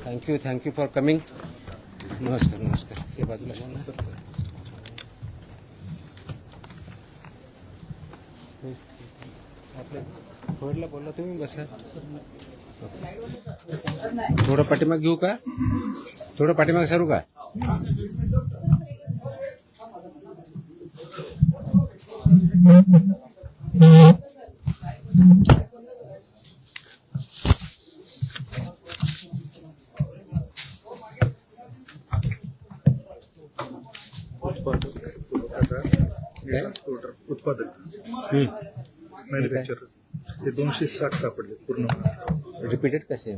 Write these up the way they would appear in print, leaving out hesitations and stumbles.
Thank you for coming. नमस्कार. हे बाजूला घ्या ना. आपल्या फोडला बोलला तुम्ही बसा. थोडं पाठीमाग घेऊ का? थोडं पाठीमाग सरू का? उत्पादक मॅन्युफॅक्चरर हे 260 सापडले पूर्ण. रिपीटेड कसे?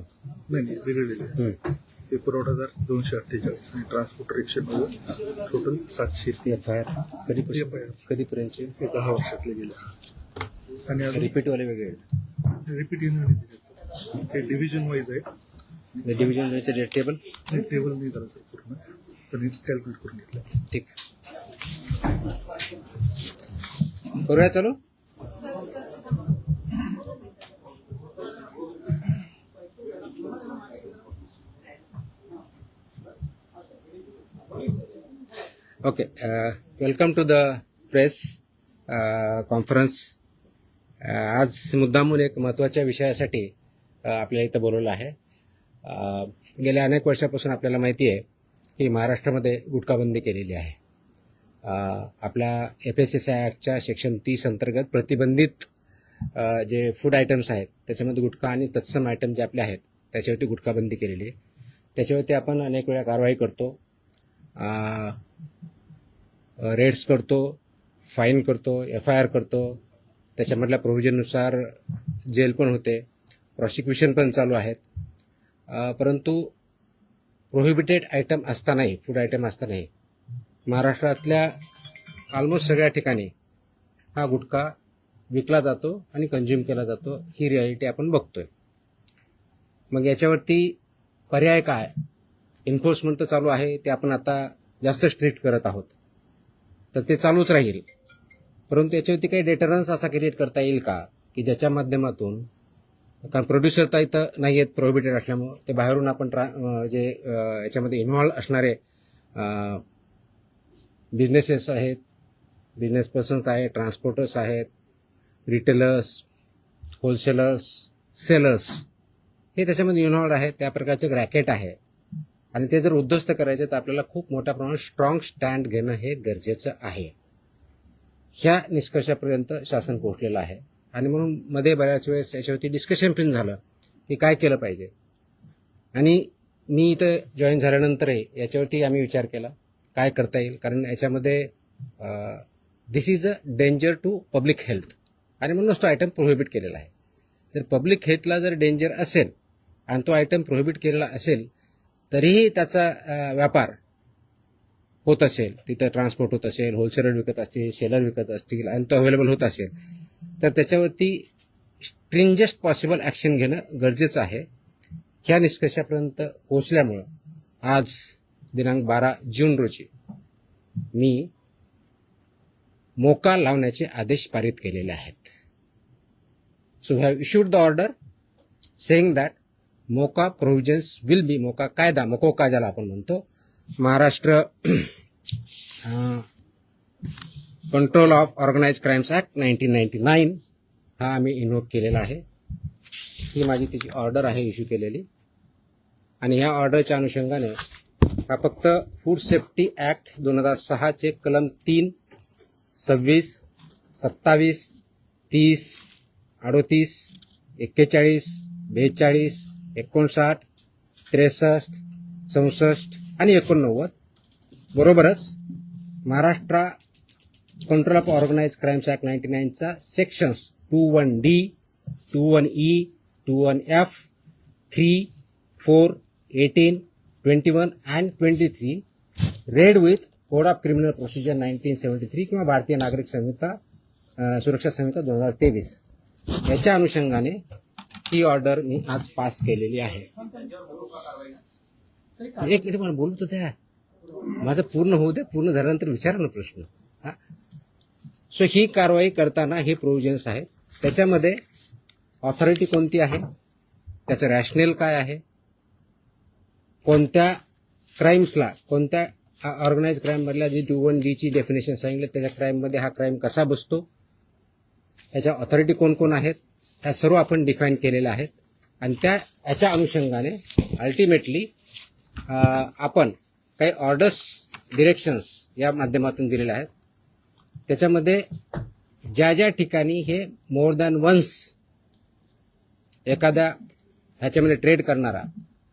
नाही वेगळे. हे पुरवठादार 248 आणि ट्रान्सपोर्टर 190, टोटल 700. कधीपर्यंतचे? हे 10 वर्षातले गेले. आणि रिपीटवाले वेगळे? रिपीट येणार हे डिव्हिजन वाईज आहे. डिव्हिजन वाईज रेट टेबल नाही झालं सर पूर्ण, पण कॅल्क्युलेट करून घेतलं. ठीक. करूया चालू. Okay. Welcome to the press conference. आज मुद्दामून एक महत्त्वाच्या विषयासाठी आपल्याला इथं बोलवलं आहे. गेल्या अनेक वर्षापासून आपल्याला माहिती आहे की महाराष्ट्रामध्ये गुटखाबंदी केलेली आहे. आपल्या FSSAI ॲक्टच्या सेक्शन 30 अंतर्गत प्रतिबंधित जे फूड आयटम्स आहेत त्याच्यामध्ये गुटखा आणि तत्सम आयटम जे आपले आहेत त्याच्यावरती गुटखाबंदी केलेली आहे. त्याच्यावरती आपण अनेक वेळा कारवाई करतो, रेड्स करतो, फाईन करतो, FIR करतो. त्याच्यामधल्या प्रोव्हिजननुसार जेल पण होते, प्रॉसिक्युशन पण चालू आहेत. परंतु प्रोहिबिटेड आयटम असतानाही, फूड आयटम असतानाही महाराष्ट्रातल्या ऑलमोस्ट सगळ्या ठिकाणी हा गुटखा विकला जातो आणि कंझ्युम केला जातो. ही रियालिटी आपण बघतोय. मग याच्यावरती पर्याय काय? एन्फोर्समेंट तर चालू आहे, ते आपण आता जास्त स्ट्रिक्ट करत आहोत, तर ते चालूच राहील. परंतु याच्यावरती काही डेटरन्स असा क्रिएट करता येईल का की ज्याच्या माध्यमातून, कारण प्रोड्युसर तर इथं नाही आहेत प्रोहिबिटेड असल्यामुळं, ते बाहेरून आपण जे याच्यामध्ये इन्व्हॉल्व असणारे बिझनेसेस आहेत, बिझनेस पर्सन्स आहेत, ट्रान्सपोर्टर्स आहेत, रिटेलर्स, होलसेलर्स, सेलर्स, हे त्याच्यामध्ये इन्व्हॉल्व आहेत. त्या प्रकारचं एक रॅकेट आहे आणि ते जर उद्ध्वस्त करायचे तर आपल्याला खूप मोठ्या प्रमाणात स्ट्रॉंग स्टँड घेणं हे गरजेचं आहे. ह्या निष्कर्षापर्यंत शासन पोहोचलेलं आहे आणि म्हणून मध्ये बऱ्याच वेळेस याच्यावरती डिस्कशन पण झालं की काय केलं पाहिजे. आणि मी इथं जॉईन झाल्यानंतरही याच्यावरती आम्ही विचार केला काय करता येईल, कारण याच्यामध्ये this is a danger to public health आणि म्हणूनच तो आयटम प्रोहिबिट केलेला आहे. जर पब्लिक हेल्थला जर डेंजर असेल आणि तो आयटम प्रोहिबिट केलेला असेल तरीही त्याचा व्यापार होत असेल, तिथं ट्रान्सपोर्ट होत असेल, होलसेलर विकत असतील, सेलर विकत असतील आणि तो अवेलेबल होत असेल, तर त्याच्यावरती स्ट्रिंजेस्ट पॉसिबल ॲक्शन घेणं गरजेचं आहे. ह्या निष्कर्षापर्यंत पोहोचल्यामुळं आज दिनांक 12 जून रोजी मी मोका लावण्याचे आदेश पारित केलेले आहेत. So we have issued the order saying that MCOCA provisions will be, MCOCA कायदा, मकोका ज्याला आपण म्हणतो, Maharashtra control of organise crimes act 1999 हा आम्ही इन्व्होक केलेला आहे. ही माझी त्याची ऑर्डर आहे इश्यू केलेली. आणि ह्या ऑर्डरच्या अनुषंगाने हा फक्त फूड सेफ्टी ॲक्ट 2006 कलम 3, 26, 27, 30, 38, 41, 42, 59, 63, 64 आणि 89 बरोबरच Maharashtra control of organise crimes act 99चा sections 21D, 21E, 21F, 3, 4, 18, 21 and 23 read with code of criminal procedure 1973 किंवा भारतीय नागरिक संहिता सुरक्षा संहिता 2023 याच्या अनुषंगाने ही ऑर्डर मी आज पास केलेली आहे. एक मिनिट मला बोलू तर द्या, माझं पूर्ण होऊ दे. पूर्ण झाल्यानंतर विचारा ना प्रश्न. सो ही कारवाई करताना हे प्रोव्हिजन्स आहेत. त्याच्यामध्ये ऑथॉरिटी कोणती आहे, त्याचं रॅशनेल काय आहे, कोणत्या क्राईम्सला, कोणत्या ऑर्गनाइज क्राईम मधल्या जी 21D ची डेफिनेशन सांगितलं त्याच्या क्राईम मध्ये हा क्राईम कसा बसतो, याच्या ऑथॉरिटी कोण कोण आहेत, ह्या सर्व आपण डिफाईन केलेल्या आहेत. आणि याच्या अनुषंगाने अल्टिमेटली आपण काही ऑर्डर्स, डिरेक्शन्स या माध्यमातून दिलेल्या आहेत. त्याच्यामध्ये ज्या ज्या ठिकाणी हे मोर दॅन वन्स एखाद्या ह्याच्यामध्ये ट्रेड करणारा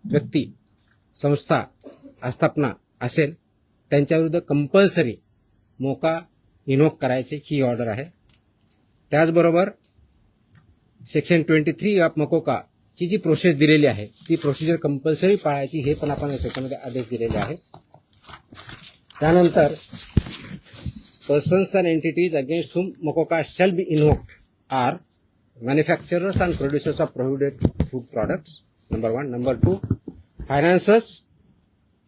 व्यक्ती, संस्था, आस्थापना असेल त्यांच्याविरुद्ध कंपल्सरी मोका इन्व्होक करायचे ही ऑर्डर आहे. त्याचबरोबर सेक्शन 23 ऑफ मोकोका ची जी प्रोसेस दिलेली आहे ती प्रोसिजर कंपल्सरी पाळायची हे पण आपण या सेक्शनमध्ये आदेश दिलेले आहेत. त्यानंतर persons and entities against whom MOCOCA shall be invoked are manufacturers and producers of prohibited food products, number 1. Number 2, financiers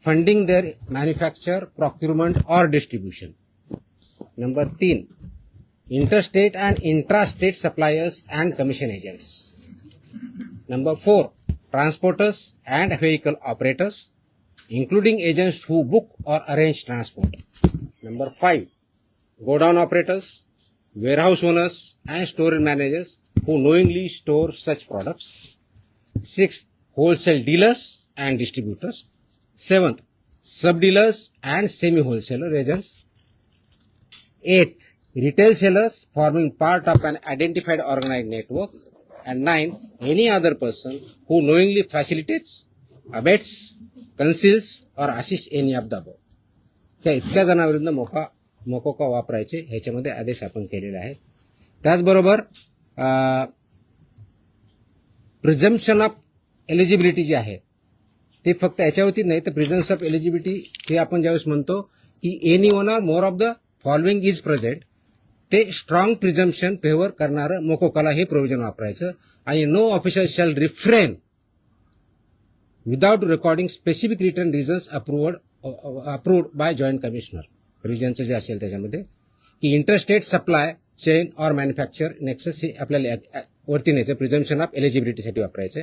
funding their manufacture, procurement or distribution. Number 3, interstate and intrastate suppliers and commission agents. Number 4, transporters and vehicle operators, including agents who book or arrange transport. Number 5, godown operators, warehouse owners and store managers who knowingly store such products. 6th, wholesale dealers and distributors. 7th, sub-dealers and semi-wholesaler agents. 8th, retail sellers forming part of an identified organized network. And 9, any other person who knowingly facilitates, abets, conceals or assists any of the above. त्या इतक्या जणांविरुद्ध मोकोका वापरायचे ह्याच्यामध्ये आदेश आपण केलेले आहेत. त्याचबरोबर प्रिझम्पशन ऑफ एलिजिबिलिटी जी आहे ते फक्त याच्यावरती नाही तर प्रिझम्पशन ऑफ एलिजिबिलिटी हे आपण ज्यावेळेस म्हणतो की any one or more of the following is present, ते स्ट्रॉंग प्रिझम्पशन फेवर करणारं मोकोकाला हे प्रोव्हिजन वापरायचं. आणि no officer shall refrain without recording specific return reasons approved by joint commissioner. रिजनचं जे असेल त्याच्यामध्ये की interstate supply chain or manufacture nexus हे आपल्याला वरती न्यायचं, प्रिझम्पशन ऑफ एलिजिबिलिटीसाठी वापरायचं.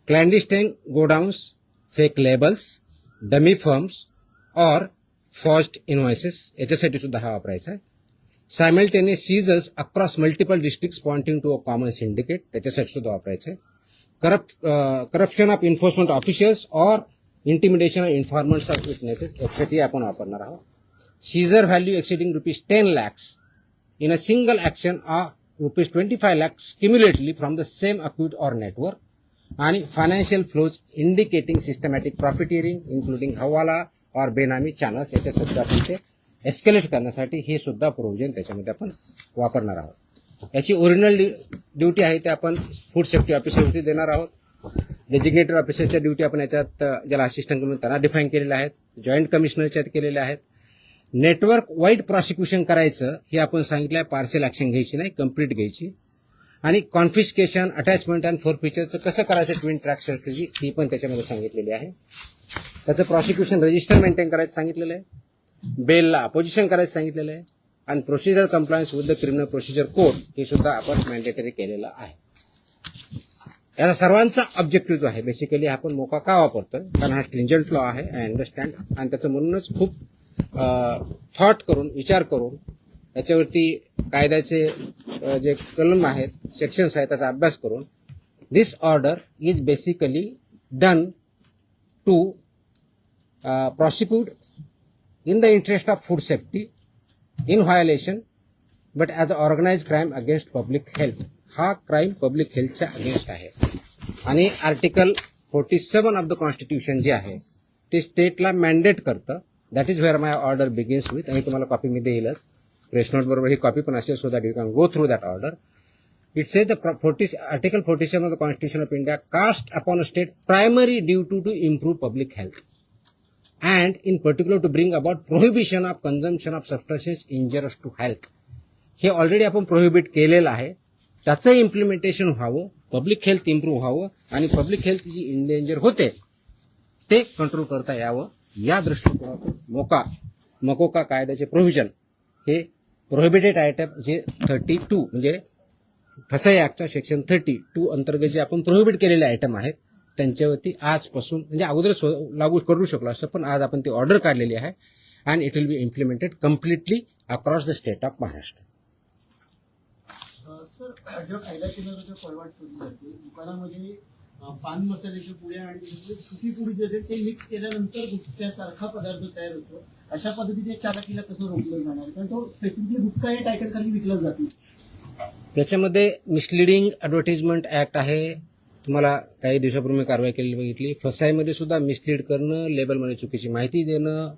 Clandestine godowns, fake labels, dummy firms or forged invoices याच्यासाठी सुद्धा हा वापरायचा आहे. Simultaneous seizures across multiple districts pointing to a common syndicate त्याच्यासाठी सुद्धा वापरायचं आहे. Corruption of enforcement officials or intimidation of informants of witnesses यासाठी आपण वापरणार आहोत. Seizure value exceeding ₹10 lakhs in a single action or ₹25 lakhs cumulatively from the same account or network. आणि financial flows indicating systematic profiteering including hawala और बेनामी channels याच्यासाठी आपण ते एस्केलेट करण्यासाठी हे सुद्धा प्रोव्हिजन त्याच्यामध्ये आपण वापरणार आहोत. याची ओरिजिनल ड्युटी आहे ते आपण फूड सेफ्टी ऑफिसरवरती देणार आहोत. डेजिग्नेटेड ऑफिसरच्या ड्युटी आपण याच्यात ज्याला असिस्टंट म्हणून त्यांना डिफाईन केलेल्या आहेत, जॉईंट कमिशनरच्या केलेल्या आहेत. नेटवर्क वाईड प्रॉसिक्युशन करायचं हे आपण सांगितलं आहे, पार्शियल ऍक्शन घ्यायची नाही, कंप्लीट घ्यायची. आणि कॉन्फिस्केशन, अटॅचमेंट अँड फोरफिचरचं कसं करायचं ट्विन ट्रॅक स्ट्रॅटेजी ही पण त्याच्यामध्ये सांगितलेली आहे. त्याचं प्रॉसिक्युशन रजिस्टर मेंटेन करायचं सांगितलेलं आहे, बेलला अपोजिशन करायचं सांगितलेलं आहे आणि procedure compliance with the criminal procedure code हे सुद्धा आपण मॅन्डेटरी केलेलं आहे. याचा सर्वांचा ऑब्जेक्टिव्ह जो आहे बेसिकली आपण मोका का वापरतोय कारण हा स्ट्रिंजंट लॉ आहे, आय अंडरस्टँड. आणि त्याचं म्हणूनच खूप थॉट करून, विचार करून याच्यावरती कायद्याचे जे कलम आहेत, सेक्शन्स आहेत त्याचा अभ्यास करून this order is basically done to prosecute in the interest of food safety in violation but as an organized crime against public health. हा क्राईम पब्लिक हेल्थच्या अगेन्स्ट आहे. आणि आर्टिकल 47 ऑफ द कॉन्स्टिट्यूशन जे आहे ते स्टेटला मॅन्डेट करतं. That is where my order begins with. आणि तुम्हाला copy me देईलच, press note बरोबर ही कॉपी पण असेल, so that you can go through that order. It says Article 47 of the Constitution of India cast upon a state primary duty to improve public health and in particular to bring about prohibition of consumption of substances injurious to health. हे already आपण prohibit केलेलं आहे, त्याचं implementation व्हावं, public health improve व्हावं आणि public health जी endanger होते ते कंट्रोल करता यावं या दृष्टिकोनातून मोकोका कायद्याचे प्रोव्हिजन हे प्रोहिबिटेड आयटम जे 32 म्हणजे फसाई ऍक्टच्या सेक्शन 32 अंतर्गत जे आपण प्रोहिबिट केलेले आयटम आहेत त्यांच्यावरती आजपासून म्हणजे अगोदरच लागू करू शकलो असतं, पण आज आपण ती ऑर्डर काढलेली आहे and it will B implemented completely across the state of Maharashtra. Sir, जो कायदा केला तर फॉरवर्ड शोधली जाते दुकानामध्ये पान मसाल्याच्या पुड्या आणि सुकी पुडी जे आहे ते मिक्स केल्यानंतर गुटख्यासारखा पदार्थ तयार होतो. अशा पद्धतीने चालकीला कसं रोखलं जाणार, कारण तो स्पेसिफिकली गुटखा या टायटल खाली विकला जातो. त्याच्यामध्ये मिसलिडिंग ॲडव्हर्टिजमेंट ऍक्ट आहे. तुम्हाला काही दिवसापूर्वी कारवाई केलेली बघितली. फसाईमध्ये सुद्धा मिसलीड करणं, लेबलमध्ये चुकीची माहिती देणं,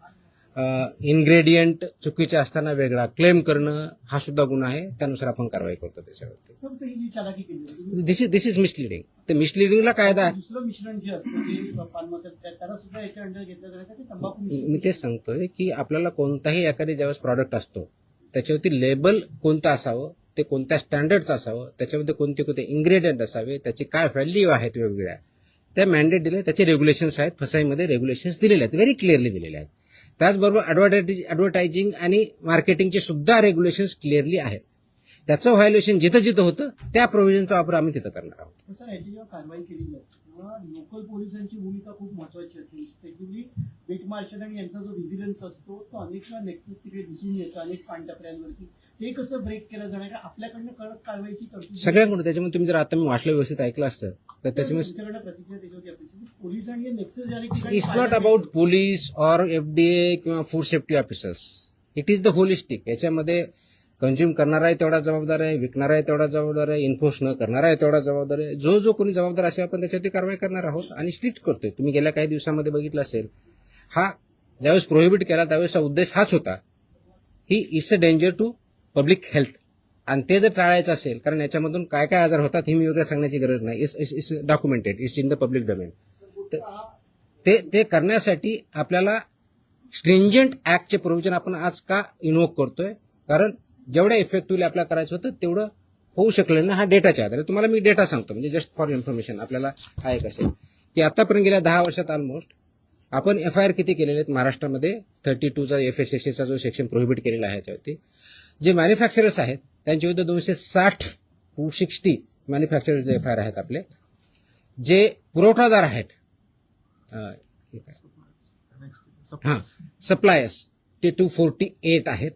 इन्ग्रेडियंट चुकीचे असताना वेगळा क्लेम करणं हा सुद्धा गुन्हा आहे. त्यानुसार आपण कारवाई करतो त्याच्यावरती. तर ही जी चालाकी केली जाते, दिस इज मिसलिडिंग. तर मिसलिडिंगला कायदा आहे. दुसरं मिश्रण जे असतं ते पान मसाला त्याला सुद्धा याच्या अंडर घेतलं जातं ते तंबाखू मिश्रण. मी तेच सांगतोय की आपल्याला कोणताही एखादी ज्यावेळेस प्रॉडक्ट असतो त्याच्यावरती लेबल कोणतं असावं, ते कोणत्या स्टँडर्डचं असावं, त्याच्यामध्ये कोणते कोणते इन्ग्रेडियंट असावे, त्याची काय व्हॅल्यू आहेत वेगवेगळ्या, त्या मॅन्डेट दिले, त्याचे रेग्युलेशन्स आहेत. फसाईमध्ये रेग्युलेशन्स दिलेले आहेत, व्हेरी क्लिअरली दिलेले आहेत. त्याचबरोबर ॲडव्हर्टायझिंग आणि मार्केटिंगचे सुद्धा रेग्युलेशन्स क्लिअरली आहेत. त्याचं व्हायोलेशन जिथं जिथं होतं त्या प्रोव्हिजनचा वापर आम्ही तिथं करणार आहोत. सर, याची जेव्हा कारवाई केली जाते तेव्हा लोकल पोलिसांची भूमिका खूप महत्वाची असते. स्पेशली बीट मार्शल आणि यांचा जो व्हिजिलन्स असतो तो अनेक वेळा नेक्सस तिकडे दिसून येतो अनेक पानटपऱ्यांवरती. ते कसं ब्रेक केलं जाणार, कारण आपल्याकडनं कडक कारवाईची तरतूद सगळ्यांकडून. त्याच्यामुळे तुम्ही जर आता मी वाचलं व्यवस्थित ऐकलं असतं तर त्याच्यामुळे तुमच्याकडनं प्रतिक्रिया त्याच्यावरती अपेक्षित. पोलीस आणि नेक्सस या ठिकाणी it's not about police or FDA किंवा food safety officers. It is the holistic. याच्यामध्ये कंझ्युम करणारा आहे तेवढा जबाबदार आहे, विकणारा आहे तेवढा जबाबदार आहे, इन्फोर्स न करणारा आहे तेवढा जबाबदार आहे. जो कोणी जबाबदार असेल आपण त्याच्यावरती कारवाई करणार आहोत आणि स्ट्रिक्ट करतोय. तुम्ही गेल्या काही दिवसामध्ये बघितलं असेल, हा ज्यावेळेस प्रोहिबिट केला त्यावेळेसचा उद्देश हाच होता, ही it's a danger to public health. आणि ते जर टाळायचं असेल, कारण याच्यामधून काय काय आजार होतात हे मी वेगळं सांगण्याची गरज नाही. It's documented, it's in the public domain. ते करण्यासाठी आपल्याला स्ट्रिंजंट ऍक्टचे प्रोव्हिजन आपण आज का इन्व्होक करतोय, कारण जेवढ्या इफेक्टिव्हली आपल्याला करायचं होतं तेवढं होऊ शकलं ना. हा डेटाच्या आधारे तुम्हाला मी डेटा सांगतो, म्हणजे जस्ट फॉर इन्फॉर्मेशन आपल्याला हा एक असेल की आतापर्यंत गेल्या 10 वर्षात ऑलमोस्ट आपण FIR किती केलेले आहेत महाराष्ट्रामध्ये. 32चा FSSAचा जो सेक्शन प्रोहिबिट केलेला आहे याच्यावरती. जे मॅन्युफॅक्चरर्स आहेत त्यांच्या विरुद्ध 260 मॅन्युफॅक्चरर्स FIR आहेत आपले. जे पुरवठादार आहेत सप्लायर्स ते 248 आहेत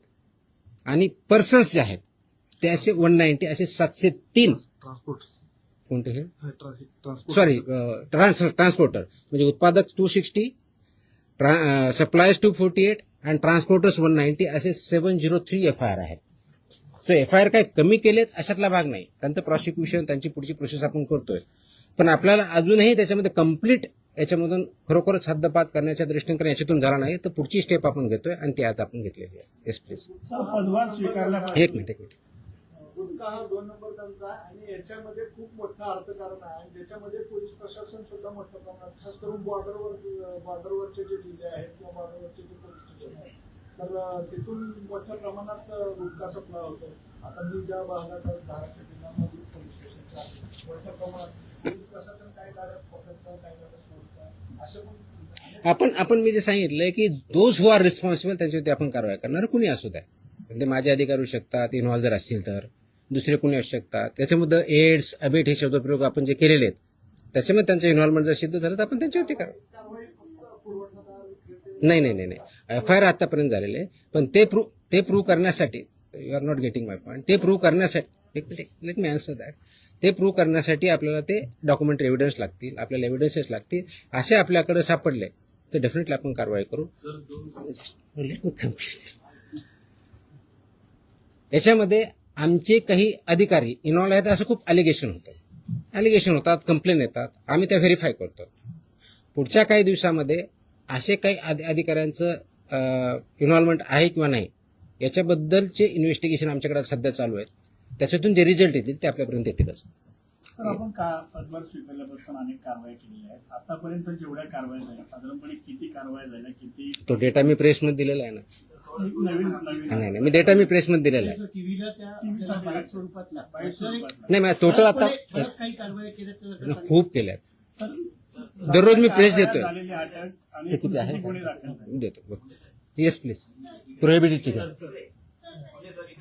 आणि पर्सन्स जे आहेत ते असे 190, असे 703 ट्रान्सपोर्ट कोणते हे ट्रान्सपोर्ट सॉरी ट्रान्सपोर्टर म्हणजे उत्पादक 260, सप्लायर्स 248 आणि ट्रान्सपोर्टर्स 190 असे 703 FIR आहेत. सो FIR काय कमी केलेत अशातला भाग नाही. त्यांचं प्रॉसिक्युशन, त्यांची पुढची प्रोसेस आपण करतोय. पण आपल्याला अजूनही त्याच्यामध्ये कम्प्लीट याच्यामधून खरोखरच हद्दपात करण्याच्या दृष्टीने, कारण याच्यातून झाला नाही तर पुढची स्टेप आपण घेतोय आणि ती आज आपण घेतलेली आहे. Yes please. पदभार स्वीकारला एक मिनिट. गुटखा हा 2 नंबर धंदा आहे आणि याच्यामध्ये खूप मोठं अर्थकारण आहे आणि ज्याच्यामध्ये पोलीस प्रशासन सुद्धा मोठ्या प्रमाणात, खास करून बॉर्डरवरचे जे जिल्हे आहेत किंवा बॉर्डरवरचे जे पोलीस स्टेशन आहेत तर तिथून मोठ्या प्रमाणात गुटखा सप्लाय होतो. आता मी ज्या भागात धाराशिव जिल्ह्यामध्ये पोलीस स्टेशनच्या मोठ्या प्रमाणात पोलीस प्रशासन काही गाड्या पकडतं, काही गाड्या सोडतं, असं पण आपण मी जे सांगितलंय की दोज हु आर रिस्पॉन्सिबल त्यांच्यावरती आपण कारवाई करणार, कुणी असू द्या. म्हणजे माझे अधिकारी होऊ शकतात, इन्व्हॉल्व जर असतील तर दुसरे कुणी असू शकतात. त्याच्यामध्ये एड्स, अबेट हे शब्दप्रयोग आपण जे केलेले आहेत त्याच्यामध्ये त्यांचं इन्व्हॉल्वमेंट जर सिद्ध झालं तर आपण त्यांच्यावरती कारवाई. नाही FIR आतापर्यंत झालेले आहे, पण ते प्रूव्ह करण्यासाठी, you are not getting my point, ते प्रूव्ह करण्यासाठी लेट मी आन्सर दॅट. ते प्रूव्ह करण्यासाठी आपल्याला ते डॉक्युमेंटरी एव्हिडन्स लागतील, आपल्याला एव्हिडन्सेस लागतील. असे आपल्याकडे सापडले तर डेफिनेटली आपण कारवाई करू. याच्यामध्ये आमचे काही अधिकारी इन्व्हॉल्व आहेत असं खूप अलिगेशन होतात, कंप्लेन येतात, आम्ही त्या व्हेरीफाय करतो. पुढच्या काही दिवसामध्ये असे काही अधिकाऱ्यांचं इन्व्हॉल्वमेंट आहे किंवा नाही याच्याबद्दलचे इन्व्हेस्टिगेशन आमच्याकडे सध्या चालू आहेत. त्याच्यातून जे रिझल्ट येतील ते आपल्यापर्यंत येतीलच. सर, आपण पदभार स्वीकारल्यापासून अनेक कारवाई केलेल्या आहेत. आतापर्यंत जेवढ्या कारवाई झाल्या साधारणपणे किती कारवाई झाल्या, किती? तो डेटा मी प्रेसमध्ये दिलेला आहे ना. नाही, मी डेटा मी प्रेसमध्ये दिलेला आहे. टीव्हीला त्या बाईट स्वरूपात नाही, मग टोटल आता काही कारवाई केल्या खूप केल्यात. दररोज मी प्रेस देतोय. आणि किती आहे देतो. Yes please. प्रोहिबिटेडची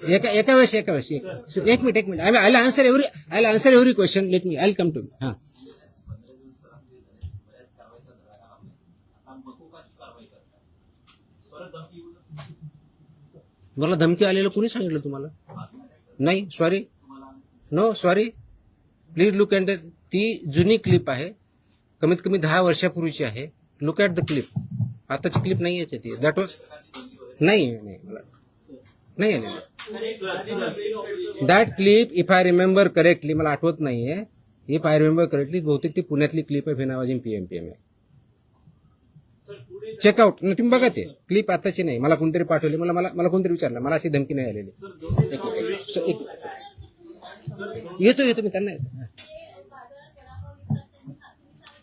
एका वेळेस एक minute. I answer every question. Let me I come to. हां, मला धमकी आलेलं कुणी सांगितलं तुम्हाला? नाही, sorry, no sorry, please look at ती जुनी क्लिप आहे, कमीत कमी 10 वर्षापूर्वीची आहे. Look at the clip. आताची क्लिप नाही याची ती. दॅट वॉज नाही मला नाही आलेलं. That clip if I remember correctly, मला आठवत नाहीये, इफ आय रिमेंबर करेक्टली बहुतेक ती पुण्यातली क्लिप आहे, फिनावाजीन पीएमपीएम आहे. चेकआउट तुम्ही बघा, ते क्लिप आताची नाही, मला कोणतरी पाठवली, मला कोणतरी विचारलं, मला अशी धमकी नाही आलेली. येतो मी त्यांना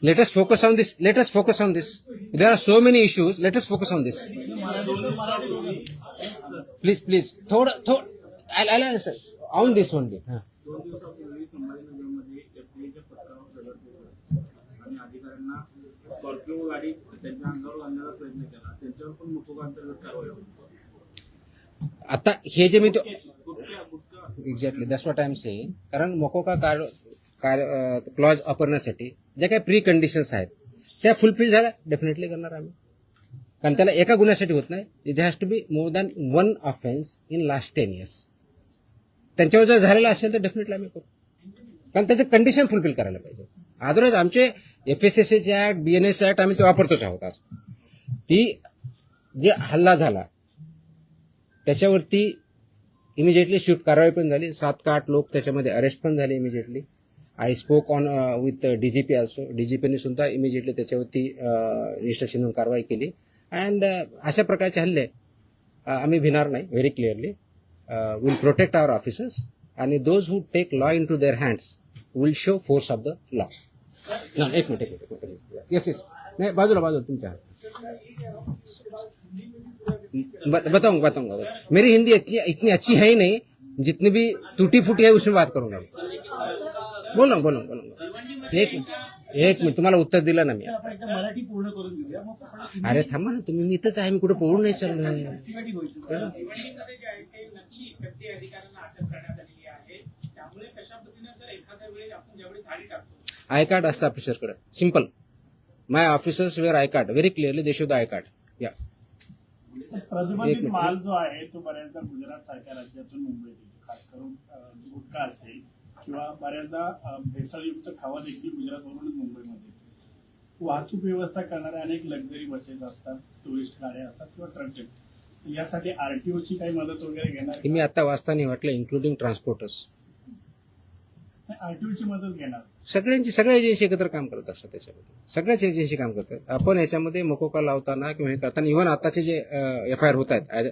Let us focus on this. There are so many issues. Let us focus on this. Please. थोडं I'll answer on this only. 2 दिवसापूर्वी संभाजीनगरमध्ये एफडीएच्या पथकावर दगड फेकला आणि अधिकाऱ्यांना स्कॉर्पिओ गाडी त्यांच्या अंगावर आणण्याचा प्रयत्न केला. त्यांच्यावर पण मोकोका अंतर्गत कारवाई होती. आता हे जे मी exactly that's what I am saying. कारण मोकोका क्लॉज वापरण्यासाठी ज्या काही प्री कंडिशन्स आहेत त्या फुलफिल झाल्या, डेफिनेटली करणार आम्ही. कारण त्याला एका गुन्ह्यासाठी होत नाही, it has to be more than 1 offence in last 10 years. त्यांच्यावर जर झालेलं असेल तर डेफिनेटली आम्ही करू, कारण त्याचं कंडिशन फुलफिल करायला पाहिजे. अदरवाईज आमचे FSSAचे ऍक्ट, BNS ऍक्ट आम्ही ते वापरतोच आहोत. आज ती जे हल्ला झाला त्याच्यावरती इमिजिएटली शिफ्ट कारवाई पण झाली, 7 का 8 लोक त्याच्यामध्ये अरेस्ट पण झाले immediately. I spoke on with DGP also. DGPने सुद्धा इमिजिएटली त्याच्यावरती रजिस्ट्रेशन म्हणून कारवाई केली. अँड अशा प्रकारचे हल्ले आम्ही भिणार नाही. Very clearly will protect our officers आणि those who take law into their hands will show force of the law. एक मिनिट. येस नाही, बाजूला तुमच्या. बताऊंगा. मेरी हिंदी इतनी अच्छी है ही नहीं, जितनी भी टूटी फूटी है उसमें बात करूंगा. बोलूंगा. एक मिनिट, तुम्हाला उत्तर दिलं ना मी. आपण एकदा मराठी पूर्ण करून घेऊया, मग आपण अरे थांबा ना, तुम्ही मी इथंच आहे, मी कुठे पळून नाही चाललोय. सिस्टमॅटिक होईल. भिवंडीमध्ये जे आहे ते नकली एफडी अधिकाऱ्यांना अटक करण्यात आलेली आहे. त्यामुळे कशा पद्धतीने जर एखाद्या वेळी आपण ज्यावेळी धाडी टाकतो, आय कार्ड असतं ऑफिसरकडे. Simple. My officers wear I card. Very clearly they show the I card. या प्रतिबंधित माल जो आहे तो बऱ्याचदा गुजरात सारख्या राज्यातून मुंबईत येतो, खास करून गुटखा असेल किंवा बऱ्याचदा भेसळयुक्त खावा देखील गुजरातवरूनच मुंबईमध्ये येतो. वाहतूक व्यवस्था करणाऱ्या अनेक लक्झरी बसेस असतात, टुरिस्ट गाड्या असतात किंवा ट्रक. यासाठी आरटीओची काही मदत वगैरे घेणार? मी आता वाचताना वाटलं इन्क्लुडिंग ट्रान्सपोर्टर्स. आरटीओची मदत घेणार? सगळ्या एजन्सी एकत्र काम करत असतात. त्याच्यामध्ये सगळ्याच एजन्सी काम करतात. आपण याच्यामध्ये मकोका लावताना किंवा हे करताना इव्हन आताचे जे FIR होत आहेत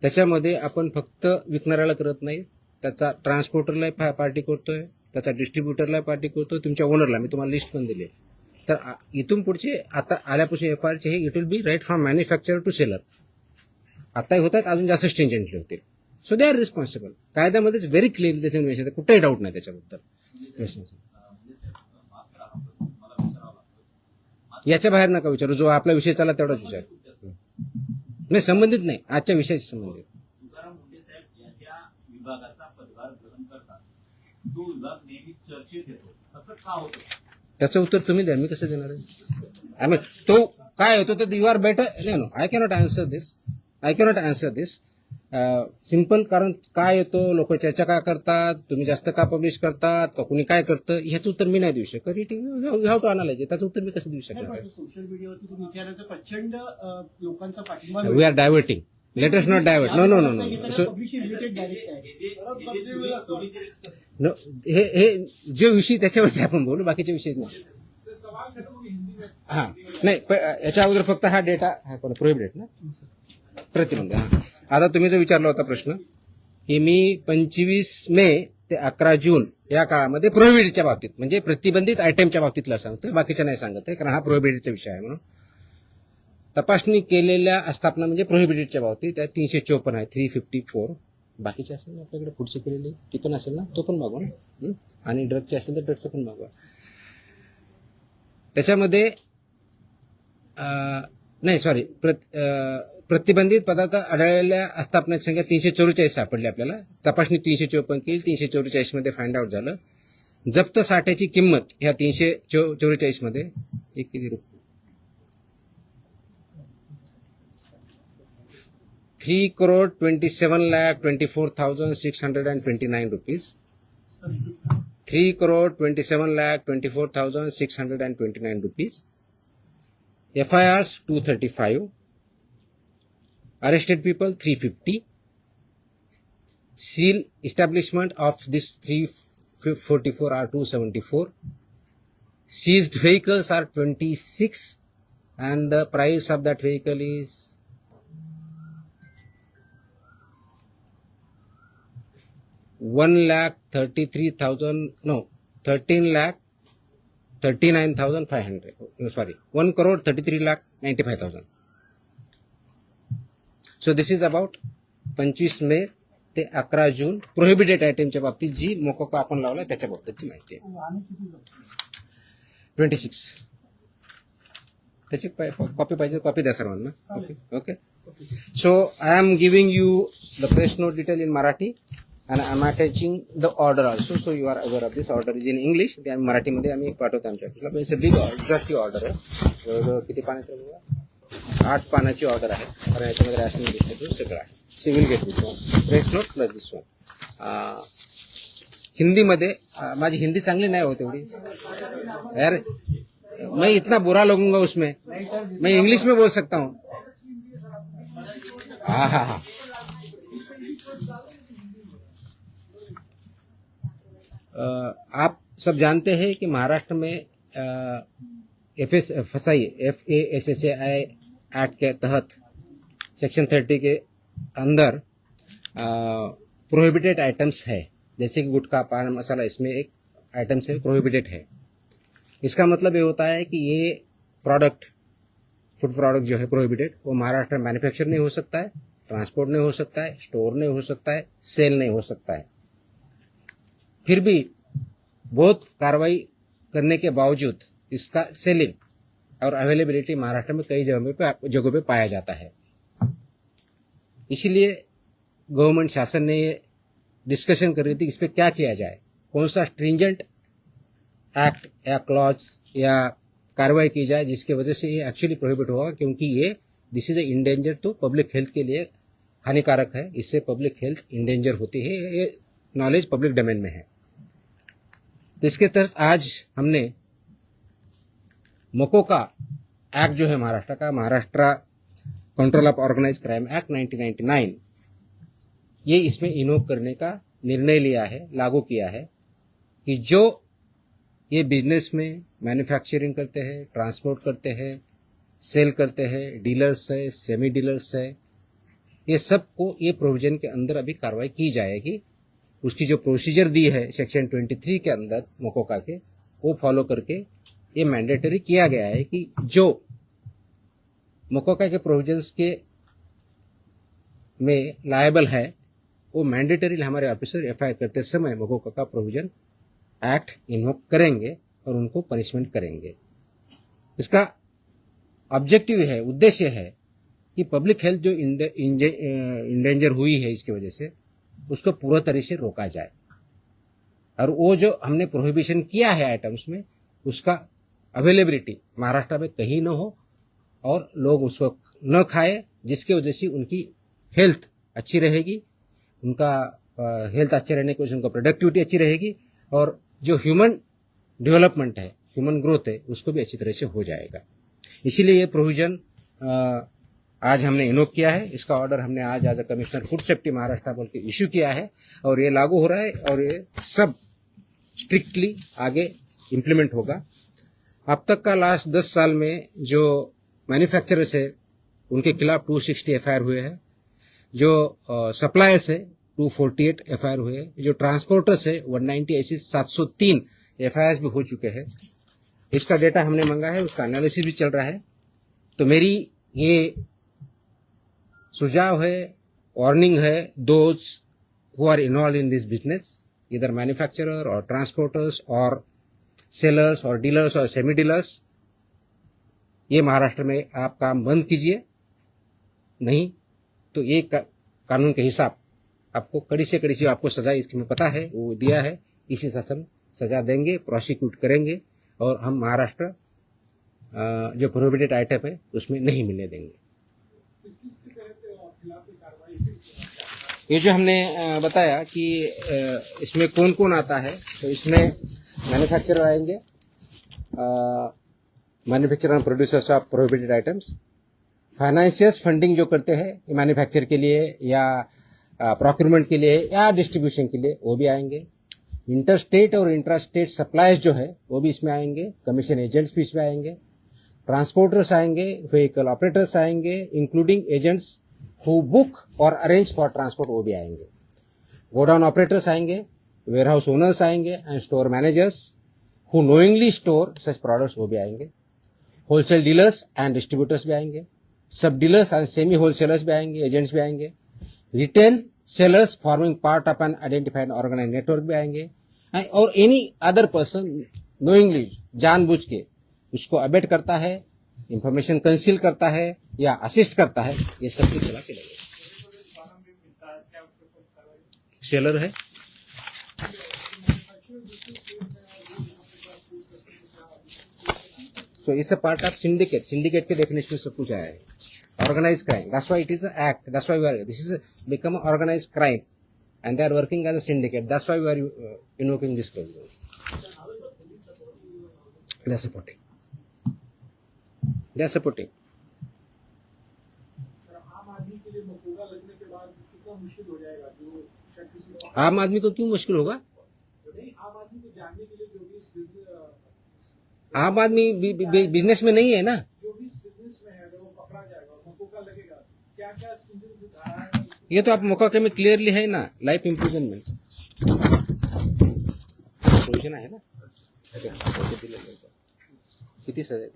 त्याच्यामध्ये आपण फक्त विकणाऱ्याला करत नाही, त्याचा ट्रान्सपोर्टरला पार्टी करतोय, त्याचा डिस्ट्रीब्युटरला पार्टी करतोय, तुमच्या ओनरला. मी तुम्हाला लिस्ट पण दिली. तर इथून पुढचे आता आल्यापासून FIRचे हे it will be right from manufacturer to seller. आताही होत आहेत, अजून जास्त स्ट्रिंजंटली होतील. So they are responsible. कायद्यामध्येच व्हेरी क्लिअरली त्याच्यामध्ये कुठेही डाऊट नाही त्याच्याबद्दल. याच्या बाहेर नका विचारू, जो आपला विषय चालला तेवढाच विचार. नाही, संबंधित नाही, आजच्या विषयाशी संबंधित. तुकाराम मुंडे साहेब या विभागाचा पदभार ग्रहण करतात, तो विभाग नेहमी चर्चेत येतो, असं का होतं? त्याचं उत्तर तुम्ही द्या, मी कसं देणार आहे? आय मीन तो काय होतो तर you are better. No, I cannot answer this. Simple. कारण काय येतो, लोक चर्चा का करतात, तुम्ही जास्त का पब्लिश करतात, का कुणी काय करतं, ह्याचं उत्तर मी नाही देऊ शकत. You have to analyse. त्याचं उत्तर मी कसं देऊ शकणार? सोशल मीडियावरती तुम्ही विचारलं प्रचंड लोकांचा पाठिंबा. We are diverting. Let us not divert. No. Publish related direct आहे. नो, हे जे विषय त्याच्यावरती आपण बोलू, बाकीचे विषय नाही. हा नाही, याच्या अगोदर फक्त हा डेटा प्रोहिबिटेड ना, प्रतिबंध. आता तुम्ही जो विचारला होता प्रश्न की मी 25 मे ते 11 जून या काळामध्ये प्रोहिबिटेडच्या बाबतीत म्हणजे प्रतिबंधित आयटमच्या बाबतीतला सांगतोय, बाकीच्या नाही सांगत आहे, कारण हा प्रोहिबिटेडचा विषय आहे. म्हणून तपासणी केलेल्या आस्थापना म्हणजे प्रोहिबिटेडच्या बाबतीत त्या 354 आहे, 354. बाकीचे असेल ना आपल्याकडे पुढची केलेली ती पण असेल ना, तो पण मागवा ना. आणि ड्रगचे असेल तर ड्रगचं पण मागवा. त्याच्यामध्ये नाही सॉरी, प्रतिबंधित पदार्थ आढळलेल्या आस्थापनाची संख्या 344 सापडली आपल्याला. तपासणी 354 केली, 344 मध्ये फाइंड आउट झालं. जप्त साठ्याची किंमत ह्या 344 मध्ये एक किती रुपये 3,27,24,629 rupees. 3,27,24,629 rupees. FIRs 235. Arrested people 350. Seal establishment of this 344 are 274. Seized vehicles are 26, and the price of that vehicle is 13,39,500. No, sorry, 1,33,95,000. So this is about 25 मे ते 11 जून प्रोहिबिटेड आयटमच्या बाबतीत जी मोकोका आपण लावला त्याच्या बाबतीतची माहिती आहे. 26. त्याची कॉपी पाहिजे, कॉपी द्या सर्वांना. Okay. So I am giving you the press note detail in Marathi and I am attaching the order also, so you are aware of this. Order is in English. ते आम्ही मराठीमध्ये आम्ही पाठवतो आमच्या ऑफिसला. पण बिग एक्झॉस्टिव्ह ऑर्डर आहे. जवळजवळ किती पानाची आहे? 8 पानाची ऑर्डर आहे. कारण याच्यामध्ये रॅशनिंग डिस्ट्रीब्यूट सगळं आहे. So will get this one press note plus this one. हिंदीमध्ये माझी हिंदी चांगली नाही होत एवढी यार. मैं इतना बुरा लगूंगा उसमें. मैं इंग्लिश में बोल सकता हूँ. हाँ. आप सब जानते हैं कि महाराष्ट्र में FSSAI एक्ट के तहत सेक्शन 30 के अंदर प्रोहिबिटेड आइटम्स है, जैसे कि गुटखा, पान मसाला, इसमें एक आइटम से प्रोहिबिटेड है. इसका मतलब ये होता है कि ये प्रोडक्ट, फूड प्रोडक्ट जो है प्रोहिबिटेड, वो महाराष्ट्र में मैन्युफैक्चर नहीं हो सकता है, ट्रांसपोर्ट नहीं हो सकता है, स्टोर नहीं हो सकता है, सेल नहीं हो सकता है. फिर भी बहुत कार्रवाई करने के बावजूद इसका सेलिंग और अवेलेबिलिटी महाराष्ट्र में कई जगहों पे पाया जाता है. इसीलिए गवर्नमेंट शासन ने ये डिस्कशन कर रही थी इस पर क्या किया जाए, कौन सा स्ट्रिंजेंट एक्ट या क्लॉज या कार्रवाई की जाए जिसकी वजह से ये एक्चुअली प्रोहिबिट होगा, क्योंकि ये this is a endanger to public health के लिए हानिकारक है. इससे पब्लिक हेल्थ इंडेंजर होती है. ये नॉलेज पब्लिक डोमेन में है. तो इसके तहत आज हमने मोकोका एक्ट जो है महाराष्ट्र का, Maharashtra control of organise crime act 1999, ये इसमें इन्वोक करने का निर्णय लिया है, लागू किया है कि जो ये बिजनेस में मैन्युफैक्चरिंग करते हैं, ट्रांसपोर्ट करते हैं, सेल करते हैं, डीलर्स है, सेमी डीलर्स है, ये सबको ये प्रोविजन के अंदर अभी कार्रवाई की जाएगी. उसकी जो प्रोसीजर दी है सेक्शन 23 के अंदर मोकोका के, वो फॉलो करके ये मैंडेटरी किया गया है कि जो मोकोका के प्रोविजंस के में लायबल है वो मैंडेटरी हमारे ऑफिसर FIR करते समय मोकोका का प्रोविजन एक्ट इन्वोक करेंगे और उनको पनिशमेंट करेंगे. इसका ऑब्जेक्टिव है, उद्देश्य है कि पब्लिक हेल्थ जो इंडेंजर हुई है इसकी वजह से उसको पूरा तरह से रोका जाए, और वो जो हमने प्रोहिबिशन किया है आइटम्स में उसका अवेलेबिलिटी महाराष्ट्र में कहीं न हो और लोग उसको न खाए, जिसकी वजह से उनकी हेल्थ अच्छी रहेगी, उनका हेल्थ अच्छे रहने की वजह से उनका प्रोडक्टिविटी अच्छी रहेगी, और जो ह्यूमन डेवलपमेंट है, ह्यूमन ग्रोथ है, उसको भी अच्छी तरह से हो जाएगा. इसीलिए ये प्रोविजन आज हमने इन्वोक किया है. इसका ऑर्डर हमने आज as a commissioner food safety Maharashtra बोल के इश्यू किया है, और ये लागू हो रहा है और ये सब स्ट्रिक्टली आगे इम्प्लीमेंट होगा. अब तक का लास्ट 10 साल में जो मैन्युफैक्चरर्स है उनके खिलाफ 260 FIR हुए हैं, जो सप्लायर्स है 248 FIR हुए हैं, जो ट्रांसपोर्टर्स है 190, ऐसे 703 FIRs भी हो चुके हैं. इसका डेटा हमने मांगा है, उसका एनालिसिस भी चल रहा है. तो मेरी ये सुझाव है, वार्निंग है, those who are involve in this business, इधर मैन्युफैक्चरर और ट्रांसपोर्टर्स और सेलर्स और डीलर्स और सेमी डीलर्स, ये महाराष्ट्र में आप काम बंद कीजिए, नहीं तो ये कानून के हिसाब आपको कड़ी से कड़ी जो आपको सजा इसमें पता है वो दिया है, इसी शासन सजा देंगे, प्रोसिक्यूट करेंगे, और हम महाराष्ट्र जो प्रोहिबिटेड आइटम है उसमें नहीं मिलने देंगे. किस के तहत ये जो हमने बताया कि इसमें कौन कौन आता है, तो इसमें मैन्युफैक्चरर आएंगे, manufacturer end producers of prohibited items, financiers funding जो करते हैं मैन्युफैक्चर के लिए या प्रोक्यूरमेंट के लिए या डिस्ट्रीब्यूशन के लिए, वो भी आएंगे। इंटर स्टेट और इंट्रा स्टेट सप्लाईज जो है वो भी इसमें आएंगे, कमीशन एजेंट्स भी इसमें आएंगे, ट्रांसपोर्टर्स आएंगे, व्हीकल ऑपरेटर्स आएंगे, इंक्लूडिंग एजेंट्स हु बुक और अरेंज फॉर ट्रांसपोर्ट, वो भी आएंगे। गोडाउन ऑपरेटर्स आएंगे, वेयरहाउस ओनर्स आएंगे and store managers who knowingly store such products, वो भी आएंगे। होलसेल डीलर्स एंड डिस्ट्रीब्यूटर्स भी आएंगे, sub dealers and semi wholesalers भी आएंगे, एजेंट्स भी आएंगे, retail sellers forming part of an identified organise network भी आएंगे, और एनी अदर पर्सन नोइंगली, जानबूझ के उसको अबेट करता है, इंफॉर्मेशन कंसील करता है या असिस्ट करता है, ये सब कुछ चला के लगेगा। सेलर है, so it's a part of syndicate. Syndicate K definition में सब कुछ आया है। Organized crime. That's why it is an act. That's why this is become an organized crime, and they are working as a syndicate. That's why we are invoking this provisions. They are supporting. They are supporting. आम आदमी को क्यों मुश्किल होगा? आम आदमी business में नहीं है ना। ये तो आप मुकदमे में क्लियरली है ना, लाइफ इम्प्रिजनमेंट प्रोविजन आहे ना। किती सजा आहे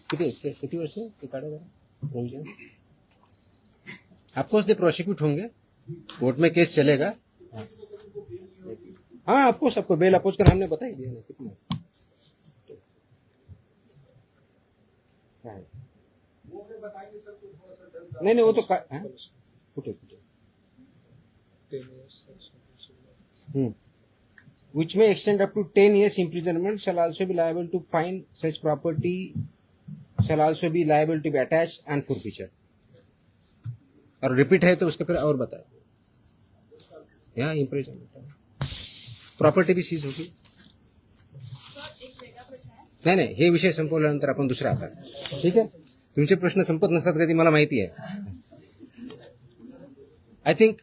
त्याची? किती वर्ष ते काढा प्रोविजन? ऑफकोर्स दे प्रोसिक्यूट होंगे, कोर्ट में केस चलेगा। हाँ ऑफकोर्स, आपको बेल अपोज कर हमने बता ही दिया ना कितना है। नहीं वो तो कुठे which may extend up to 10 years imprisonment, shall also be liable to fine, such property shall also be liable to be attached and forfeiture। और रिपीट है तो उसके फिर और बताए, यहाँ इम्प्रिजनमेंट प्रॉपर्टी भी सीज होगी। नाही हे विषय संपवल्यानंतर आपण दुसरा आता, ठीक आहे? तुमचे प्रश्न संपत नसतात कधी, मला माहिती आहे। आय थिंक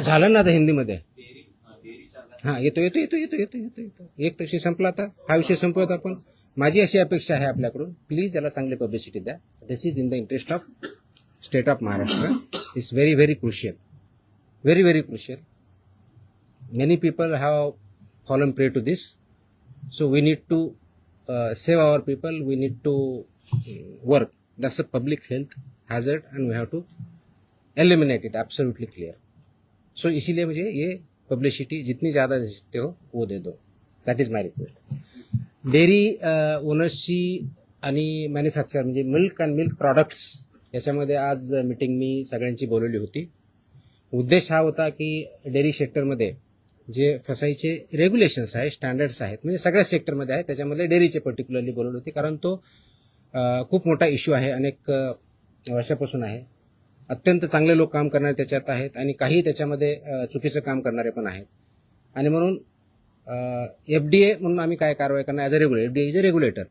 झालं ना आता हिंदीमध्ये। हा येतो येतो येतो येतो येतो येतो येतो एक विषय संपला, आता हा विषय संपवत आपण। माझी अशी अपेक्षा आहे आपल्याकडून, प्लीज याला चांगली पब्लिसिटी द्या। This is in the interest of state of Maharashtra, is very very crucial, very very crucial. Many people have fallen prey to this, so we need to save our people. We need to work. That's a public health hazard, and we have to eliminate it. Absolutely clear. So इसीलिए मुझे ये publicity जितनी ज़्यादा दे सकते हो वो दे दो. That is my request. Dairy ओनर्सची आणि मॅन्युफॅक्चर म्हणजे मिल्क अँड मिल्क प्रोडक्ट्स याच्यामध्ये आज मीटिंग मी सगळ्यांची बोलवली होती. उद्देश हा होता की डेअरी सेक्टरमध्ये जे फसाईचे रेग्युलेशन्स आहेत, स्टँडर्ड्स आहेत, म्हणजे सगळ्या सेक्टरमध्ये आहेत, त्याच्यामध्ये डेअरीचे पर्टिक्युलरली बोलवले होते, कारण तो खूप मोठा इश्यू आहे, अनेक वर्षापासून आहे. अत्यंत चांगले लोक काम करणारे त्याच्यात आहेत आणि काही त्याच्यामध्ये चुकीचं काम करणारे पण आहेत. आणि म्हणून FDA म्हणून आम्ही काय कारवाई करणार as a regulator. FDA is a regulator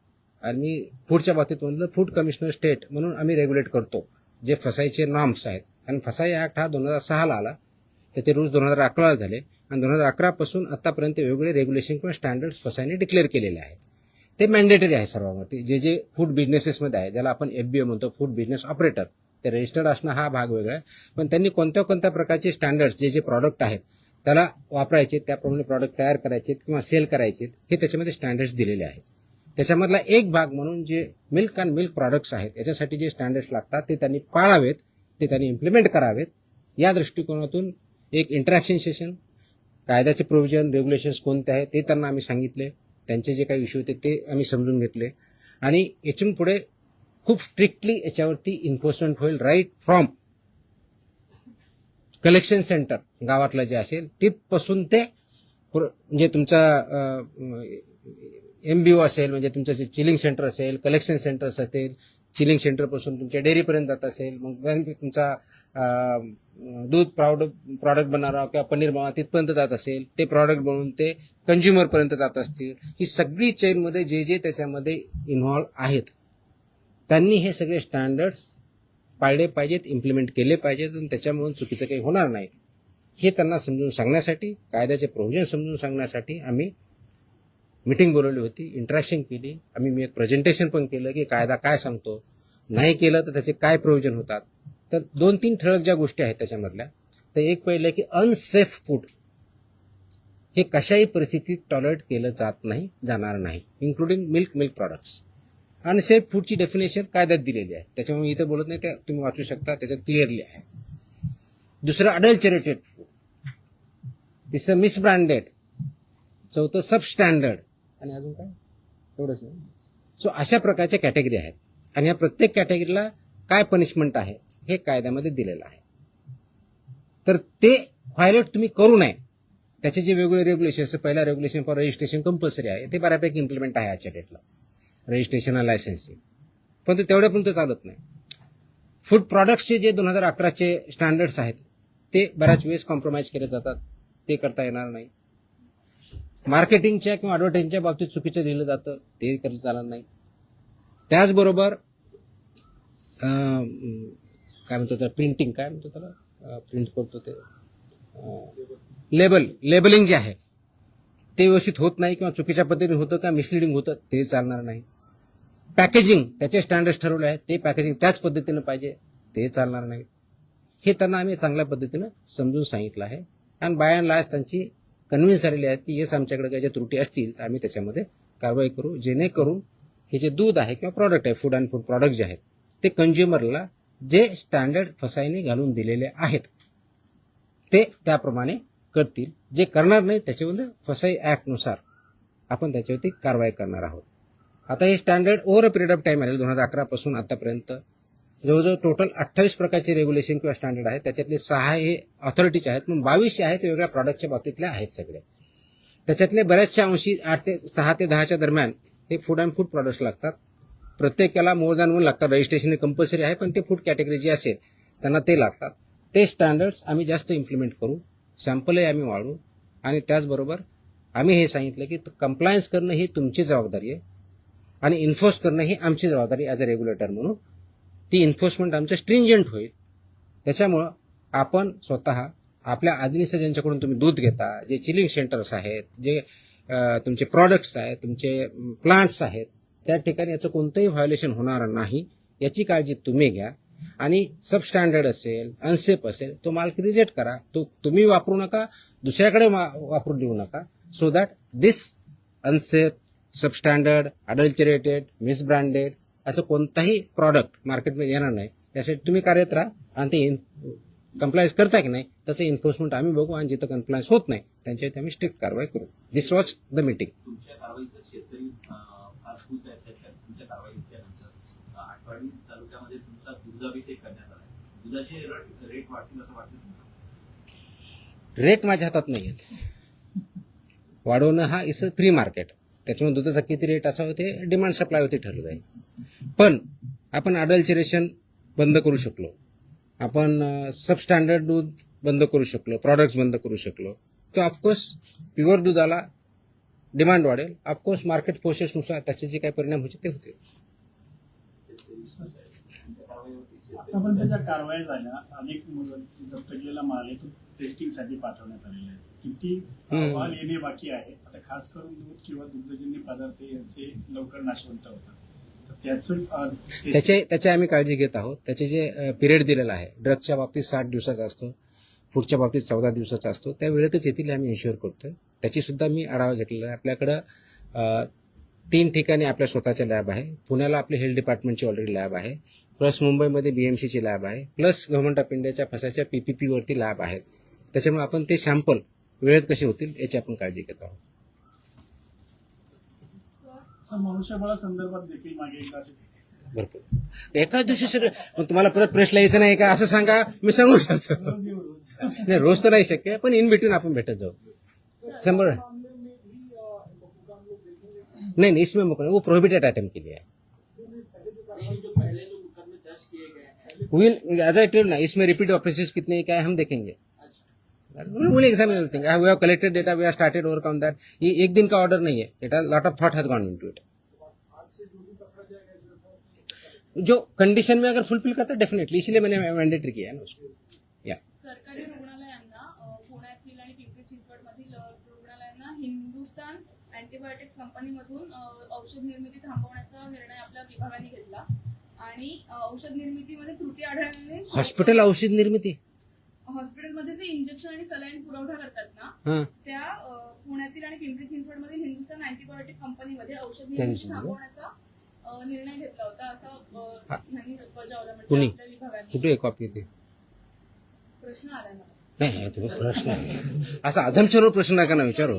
आणि मी फूडच्या बाबतीत म्हणलं फूड कमिशनर स्टेट म्हणून आम्ही रेग्युलेट करतो जे फसाईचे नॉर्म्स आहेत. कारण फसाई ॲक्ट हा 2006ला आला, त्याचे रूल्स 2011ला झाले आणि 2011 पासून आतापर्यंत वेगवेगळे रेग्युलेशन किंवा स्टँडर्ड्स फसाईने डिक्लेअर केलेले आहेत. ते मॅन्डेटरी आहे सर्वांवरती. जे जे फूड बिझनेसेसमध्ये आहे, ज्याला आपण FBO म्हणतो, फूड बिझनेस ऑपरेटर, ते रजिस्टर्ड असणं हा भाग वेगळा आहे. पण त्यांनी कोणत्या कोणत्या प्रकारचे स्टँडर्ड्स जे जे प्रॉडक्ट आहेत त्याला वापरायचे, त्याप्रमाणे प्रॉडक्ट तयार करायचे किंवा सेल करायचे, हे त्याच्यामध्ये स्टँडर्ड्स दिलेले आहेत. त्याच्यामधला एक भाग म्हणून जे मिल्क अँड मिल्क प्रॉडक्ट्स आहेत याच्यासाठी जे स्टँडर्ड्स लागतात ते त्यांनी पाळावेत, ते त्यांनी इम्प्लिमेंट करावेत. या दृष्टिकोनातून एक इंटरॅक्शन सेशन, कायद्याचे प्रोव्हिजन, रेग्युलेशन्स कोणते आहेत ते त्यांना आम्ही सांगितले. त्यांचे जे काही इश्यू होते ते आम्ही समजून घेतले आणि यातून पुढे खूप स्ट्रिक्टली याच्यावरती इन्फोर्समेंट होईल. राईट फ्रॉम कलेक्शन सेंटर गावातलं जे असेल तिथपासून ते म्हणजे तुमचा MBO असेल, म्हणजे तुमचं जे चिलिंग सेंटर असेल, कलेक्शन सेंटर्स असेल, चिलिंग सेंटरपासून तुमच्या डेअरीपर्यंत जात असेल, मग तुमचा दूध प्रॉडक्ट बनवणारा किंवा पनीर बनवा तिथपर्यंत जात असेल, ते प्रॉडक्ट बनवून ते कंझ्युमरपर्यंत जात असतील, ही सगळी चेनमध्ये जे जे त्याच्यामध्ये इन्व्हॉल्व आहेत त्यांनी हे सगळे स्टँडर्ड्स पाळले पाहिजेत, इम्प्लिमेंट केले पाहिजेत आणि त्याच्यामुळे चुकीचं काही होणार नाही हे त्यांना समजून सांगण्यासाठी, कायद्याचे प्रोव्हिजन समजून सांगण्यासाठी आम्ही मीटिंग बोलवली होती, इंटरॅक्शन केली. मी एक प्रेझेंटेशन पण केलं की कायदा काय सांगतो, नाही केलं तर त्याचे काय प्रोव्हिजन होतात. तर 2-3 ठळक ज्या गोष्टी आहेत त्याच्यामधल्या, तर एक पहिलं की अनसेफ फूड हे कशाही परिस्थितीत टॉलरेट केलं जाणार नाही, इन्क्लुडिंग मिल्क प्रॉडक्ट्स. अनसेफ फूडची डेफिनेशन कायद्यात दिलेली आहे, त्याच्यामुळे इथे बोलत नाही, ते तुम्ही वाचू शकता, त्याच्यात क्लिअरली आहे. दुसरं अडल्चरेटेड फूड, तिसरं मिसब्रँडेड, चौथं सबस्टँडर्ड आणि अजून काय एवढंच नाही. सो अशा प्रकारच्या कॅटेगरी आहेत आणि या प्रत्येक कॅटेगरीला काय पनिशमेंट आहे हे कायद्यामध्ये दिलेलं आहे. तर ते व्हायलेट तुम्ही करू नये, त्याचे जे वेगवेगळे रेग्युलेशन, पहिला रेग्युलेशन फॉर रजिस्ट्रेशन कंपल्सरी आहे, ते बऱ्यापैकी इम्प्लिमेंट आहे आजच्या डेटला, रजिस्ट्रेशन आणि लायसन्सिंग, पण तेवढ्या पण चालत नाही. फूड प्रॉडक्ट्सचे जे 2011चे स्टँडर्ड्स आहेत ते बऱ्याच वेळेस कॉम्प्रोमाइज केले जातात, ते करता येणार नाही. मार्केटिंगच्या किंवा ॲडव्हर्टाइजिंगच्या बाबतीत चुकीचं दिलं जातं, ते करता चालणार नाही. त्याचबरोबर काय म्हणतो त्याला, प्रिंटिंग काय म्हणतो त्याला, प्रिंट करतो ते लेबलिंग जे आहे ते व्यवस्थित होत नाही किंवा चुकीच्या पद्धतीने होतं किंवा मिसलिडिंग होतं, ते चालणार नाही. पॅकेजिंग त्याचे स्टँडर्ड्स ठरवले आहेत, ते पॅकेजिंग त्याच पद्धतीनं पाहिजे, ते चालणार नाही. हे त्यांना आम्ही चांगल्या पद्धतीनं समजून सांगितलं आहे आणि बाय अँड लार्ज त्यांची कन्व्हिन्स झालेली आहेत की येस आमच्याकडे काही ज्या त्रुटी असतील तर आम्ही त्याच्यामध्ये कारवाई करू, जेणेकरून हे जे दूध आहे किंवा प्रॉडक्ट आहे, फूड अँड फूड प्रॉडक्ट जे आहेत ते कंझ्युमरला जे स्टँडर्ड फसाईने घालून दिलेले आहेत ते त्याप्रमाणे करतील. जे करणार नाही त्याच्यामध्ये फसाई ऍक्टनुसार आपण त्याच्यावरती कारवाई करणार आहोत. आता हे standard over a period of time आहे, 2011 पासून आतापर्यंत जवळजवळ टोटल 28 प्रकारचे रेग्युलेशन किंवा स्टँडर्ड आहेत, त्याच्यातले 6 हे ऑथॉरिटीचे आहेत, मग 22 आहेत वेगळ्या प्रॉडक्टच्या बाबतीतले आहेत सगळे. त्याच्यातले बऱ्याचशा अंशी 6 ते 10च्या दरम्यान हे फूड अँड फूड प्रॉडक्ट्स लागतात. प्रत्येकाला मोर दॅन 1 लागतात, रजिस्ट्रेशन कंपल्सरी आहे, पण ते फूड कॅटेगरी जी असेल त्यांना ते लागतात. ते स्टँडर्ड्स आम्ही जास्त इम्प्लिमेंट करू, सॅम्पलही आम्ही वाढवू आणि त्याचबरोबर आम्ही हे सांगितलं की कंप्लायन्स करणं ही तुमची जबाबदारी आहे आणि इन्फोर्स करणं ही आमची जबाबदारी ॲज अ रेग्युलेटर म्हणून. ती इन्फोर्समेंट आमचं स्ट्रिंजंट होईल. त्याच्यामुळं आपण स्वतः आपल्या आधीनिसं ज्यांच्याकडून तुम्ही दूध घेता, जे चिलिंग सेंटर्स आहेत, जे तुमचे प्रॉडक्ट्स आहेत, तुमचे प्लांट्स आहेत, त्या ठिकाणी याचं कोणतंही व्हायोलेशन होणार नाही याची काळजी तुम्ही घ्या. आणि सबस्टँडर्ड असेल, अनसेफ असेल, तो माल रिजेक्ट करा, तो तुम्ही वापरू नका, दुसऱ्याकडे वापरू देऊ नका, so that this unsafe, substandard, adulterated, misbranded असं कोणताही प्रॉडक्ट मार्केटमध्ये येणार नाही. त्यासाठी तुम्ही कार्यरत राहा आणि ते कंप्लायन्स करता की नाही त्याचं एन्फोर्समेंट आम्ही बघू आणि जिथं कंप्लायन्स होत नाही त्यांच्यावरती आम्ही स्ट्रिक्ट कारवाई करू. दिस वॉज द मीटिंग. तुमच्या कारवाईचं शेतकरी फार खुश आहेत. तुमच्या कारवाईच्या आठवडी तालुक्यामध्ये तुमचा दुधाभिषेक करण्यात आला. दुधाचे रेट वाढतील असं वाटतं तुम्हाला? रेट माझ्या हातात नाही आहेत. वाढवणं हा इज अ फ्री मार्केट, त्याच्यामुळे दुधाचा किती रेट असा होते डिमांड सप्लाय होती ठरलं आहे. पण आपण अडल्चरेशन बंद करू शकलो, आपण सबस्टँडर्ड दूध बंद करू शकलो, प्रॉडक्ट्स बंद करू शकलो, तर ऑफकोर्स प्युअर दुधाला डिमांड वाढेल. ऑफकोर्स मार्केट फोर्सेसनुसार त्याचे जे काही परिणाम होते ते होते. आतापर्यंत ज्या कारवाया झाल्या, अनेक जप्त केलेला माल आहे तो टेस्टिंगसाठी पाठवण्यात आलेला आहे. किती अहवाल येणे बाकी आहे? आता खास करून दूध किंवा दुग्धजन्य पदार्थ यांचे लवकर नाशवंत होतात, त्याची आम्ही काळजी घेत आहोत. त्याचे जे पिरियड दिलेला आहे, ड्रगच्या बाबतीत 60 दिवसाचा असतो, फूडच्या बाबतीत 14 दिवसाचा असतो, त्या वेळेतच येतील आम्ही इन्श्युअर करतोय. त्याची सुद्धा मी आढावा घेतलेला आहे. आपल्याकडं 3 ठिकाणी आपल्या स्वतःच्या लॅब आहे. पुण्याला आपली हेल्थ डिपार्टमेंटची ऑलरेडी लॅब आहे, प्लस मुंबईमध्ये BMCची लॅब आहे, प्लस गव्हर्नमेंट ऑफ इंडियाच्या फसाच्या PPP वरती लॅब आहेत. त्याच्यामुळे आपण ते सॅम्पल वेळेत कसे होतील याची आपण काळजी घेत आहोत. मनुष्यबळा संदर्भात देखील मागे एकदा भरपूर एकाच दिवशी सगळं, मग तुम्हाला परत प्रेसला यायचं नाही का असं सांगा, मी सांगू शकतो. नाही, रोज तर नाही शक्य, पण इन बिटवीन आपण भेटत जाऊ. 100 नहीं इसमें वो प्रोहिबिटेड आइटम के लिए है. विल एज आई टेल ना, इसमें रिपीट ऑफिसेस कितने क्या है हम देखेंगे. Will examine everything. We have collected data, we have started work on that. ये एक दिन का ऑर्डर नहीं है. It has lot of thought has gone into it. जो कंडीशन में अगर फुलफिल करता है डेफिनेटली, इसलिए मैंने मैंडेटरी किया है ना उसको. या सरकारी रुग्णालयांना पुण्यातील आणि पिंपरी चिंचवडमधील रुग्णालयांना हिंदुस्थान अँटीबायोटिक्स कंपनीमधून औषध निर्मिती थांबवण्याचा निर्णय आपल्या विभागाने घेतला आणि औषध निर्मितीमध्ये त्रुटी आढळल्याने हॉस्पिटल औषध निर्मिती. हॉस्पिटलमध्ये जे इंजेक्शन आणि सलाईन पुरवठा करतात ना, हां, त्या पुण्यातील आणि पिंपरी चिंचवडमधील हिंदुस्थान अँटीबायोटिक कंपनीमध्ये औषध निर्मिती थांबवण्याचा निर्णय घेतला होता, असा यांनी बजावला. म्हणजे कुणी? आपल्या विभागाने कुठे आहे कॉपी ते? प्रश्न आला ना. नाही, तुम्ही प्रश्न असा अझम्पशनवर प्रश्न नका ना विचारू.